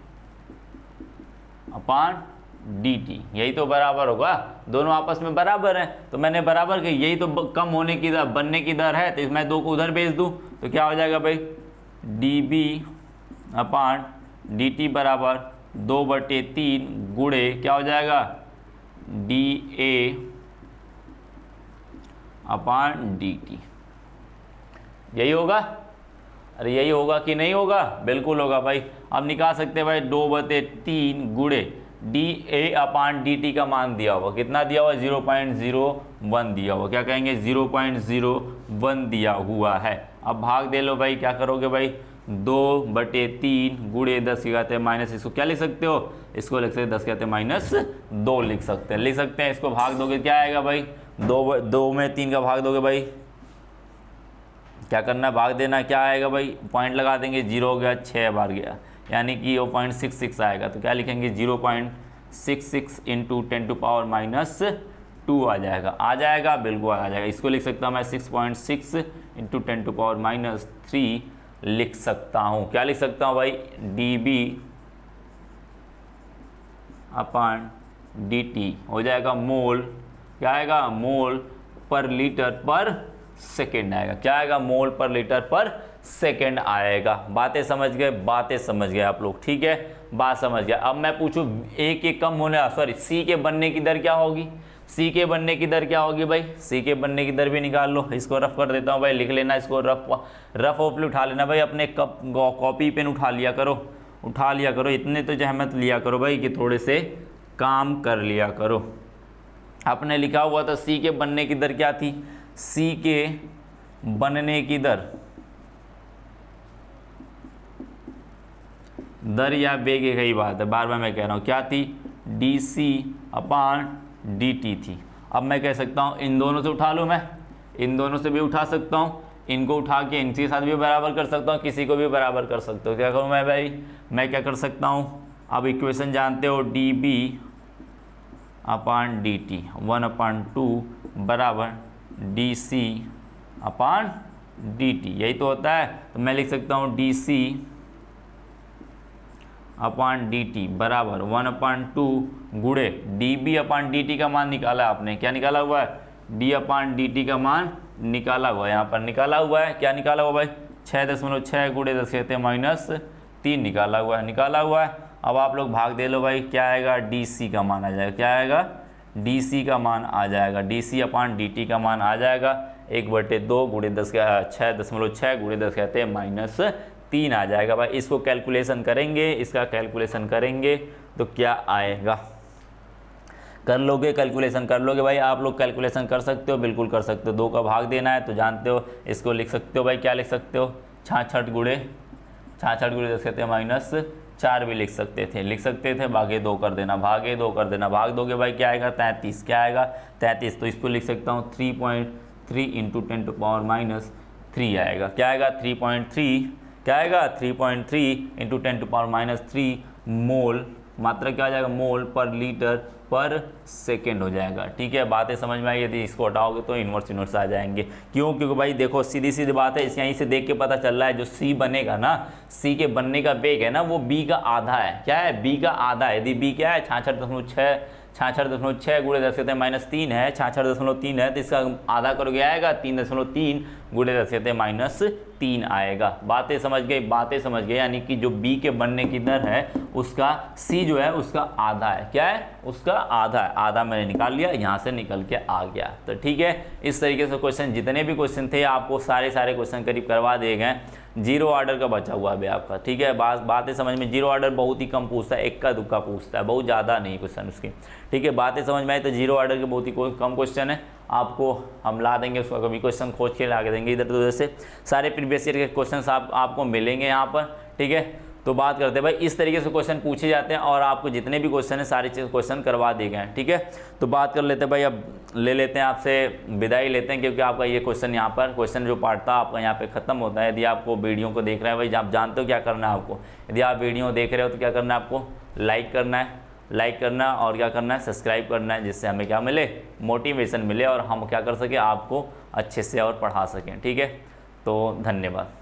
upon D T, यही तो बराबर होगा। दोनों आपस में बराबर हैं, तो मैंने बराबर के, यही तो कम होने की दर, बनने की दर है, तो मैं 2 को उधर भेज दूं तो क्या हो जाएगा भाई, डी बी अपान डी टी बराबर 2/3 गुणे क्या हो जाएगा, D A upon D T, यही होगा। अरे यही होगा कि नहीं होगा, बिल्कुल होगा भाई। अब निकाल सकते हैं भाई 2/3 गुणे D A upon D T का मान दिया हुआ, कितना दिया हुआ, 0.01 दिया हुआ, क्या कहेंगे 0.01 दिया हुआ है। अब भाग दे लो भाई, क्या करोगे भाई, 2/3 गुणे 10 की घात माइनस, इसको क्या लिख सकते हो, इसको लिख सकते हैं 10 की घात -2 लिख सकते हैं। इसको भाग दोगे क्या आएगा भाई, 2 में 3 का भाग दोगे भाई, क्या करना है, भाग देना, क्या आएगा भाई, पॉइंट लगा देंगे, 0 हो गया, 6 बार गया, यानी कि 0.66 आएगा। तो क्या लिखेंगे, 0.66 इंटू 10⁻⁻² आ जाएगा, बिल्कुल आ जाएगा। इसको लिख सकता हूँ मैं 6.6 इंटू 10⁻³ लिख सकता हूँ। क्या लिख सकता हूँ भाई, डी बी अपान डी टी हो जाएगा मोल, क्या आएगा, मोल पर लीटर पर सेकेंड आएगा। क्या आएगा, मोल पर लीटर पर सेकेंड आएगा। बातें समझ गए आप लोग, ठीक है, बात समझ गया। अब मैं पूछूं ए के कम होने, सॉरी सी के बनने की दर क्या होगी, सी के बनने की दर क्या होगी भाई, सी के बनने की दर भी निकाल लो। इसको रफ कर देता हूँ भाई, लिख लेना इसको, रफ कॉपी उठा लेना भाई, अपने कॉपी पेन उठा लिया करो उठा लिया करो, इतने तो जहमत लिया करो भाई कि थोड़े से काम कर लिया करो। आपने लिखा हुआ था सी के बनने की दर क्या थी, सी के बनने की दर या वेग एक ही बात है, बार बार मैं कह रहा हूँ, क्या थी, डी सी अपान डी टी थी। अब मैं कह सकता हूँ इन दोनों से उठा लूँ, मैं इन दोनों से भी उठा सकता हूँ, इनको उठा के इनके साथ भी बराबर कर सकता हूँ, किसी को भी बराबर कर सकता हूँ। क्या करूँ मैं भाई, मैं क्या कर सकता हूँ, अब इक्वेशन जानते हो, डी बी अपान डी टी 1/2 बराबर डी सी अपान डी टी, यही तो होता है। तो मैं लिख सकता हूँ डी सी अपान डी टी बराबर 1/2 गुणे डी बी अपान डी टी का मान निकाला आपने, क्या निकाला हुआ है, डी अपान डी टी का मान निकाला हुआ है, यहाँ पर निकाला हुआ है, क्या निकाला हुआ भाई, 6.6 गुणे 10⁻³ निकाला हुआ है, अब आप लोग भाग दे लो भाई, क्या आएगा, डी सी का मान आ जाएगा, क्या आएगा, डी सी का मान आ जाएगा, डी सी अपान डी टी का मान आ जाएगा 1/2 गुणे 6.6 गुणे 10⁻³ आ जाएगा भाई। इसको कैलकुलेशन करेंगे, इसका कैलकुलेशन करेंगे तो क्या आएगा, कर लोगे, कैलकुलेशन कर लोगे भाई, आप लोग कैलकुलेशन कर सकते हो, बिल्कुल कर सकते हो। 2 का भाग देना है तो जानते हो, इसको लिख सकते हो भाई, क्या लिख सकते हो, 66 गुणे 10⁻⁴ भी लिख सकते थे, भागे 2 कर देना, भाग दोगे भाई क्या आएगा, 33, क्या आएगा 33, तो इसको लिख सकता हूँ 3.3 × 10⁻³ आएगा, क्या आएगा 3.3, क्या आएगा 3.3 × 10⁻³ मोल, मात्रा क्या आ जाएगा, मोल पर लीटर पर सेकेंड हो जाएगा। ठीक है, बातें समझ में आई, यदि इसको हटाओगे तो इन्वर्स आ जाएंगे। क्यों, क्योंकि भाई देखो सीधी सीधी बात है, इस यहीं से देख के पता चल रहा है, जो सी बनेगा ना, सी के बनने का वेग है ना, वो बी का आधा है, क्या है, बी का आधा है। यदि बी क्या है, 66.6 गुणे 10⁻³ है, 66.3 है, तो इसका आधा करोगे आएगा 3.3 गुणे 10⁻³ आएगा। बातें समझ गए, यानी कि जो बी के बनने की दर है उसका सी जो है उसका आधा है, क्या है, उसका आधा है, आधा मैंने निकाल लिया, यहाँ से निकल के आ गया। तो ठीक है, इस तरीके से क्वेश्चन, जितने भी क्वेश्चन थे आपको सारे क्वेश्चन करीब करवा दिए गए। 0 ऑर्डर का बचा हुआ है आपका। ठीक है, बातें समझ में, 0 ऑर्डर बहुत ही कम पूछता है, इक्का दुक्का पूछता है, बहुत ज़्यादा नहीं क्वेश्चन उसके। ठीक है, बातें समझ में आई तो 0 ऑर्डर के बहुत ही कम क्वेश्चन है, आपको हम ला देंगे, उसका कभी क्वेश्चन खोज के ला के देंगे इधर उधर से, सारे प्रीवियस ईयर के क्वेश्चन आपको मिलेंगे यहाँ पर। ठीक है, तो बात करते हैं भाई, इस तरीके से क्वेश्चन पूछे जाते हैं और आपको जितने भी क्वेश्चन हैं सारे क्वेश्चन करवा दिए गए हैं। ठीक है, तो बात कर लेते हैं भाई, अब ले लेते हैं आपसे विदाई लेते हैं, क्योंकि आपका ये क्वेश्चन यहाँ पर क्वेश्चन जो पार्ट था आपका यहाँ पे खत्म होता है। यदि आपको वीडियो को देख रहे हैं भाई, आप जानते हो क्या करना है आपको, यदि आप वीडियो देख रहे हो तो क्या करना है आपको, लाइक करना और क्या करना है, सब्सक्राइब करना है, जिससे हमें क्या मिले, मोटिवेशन मिले और हम क्या कर सकें, आपको अच्छे से और पढ़ा सकें। ठीक है, तो धन्यवाद।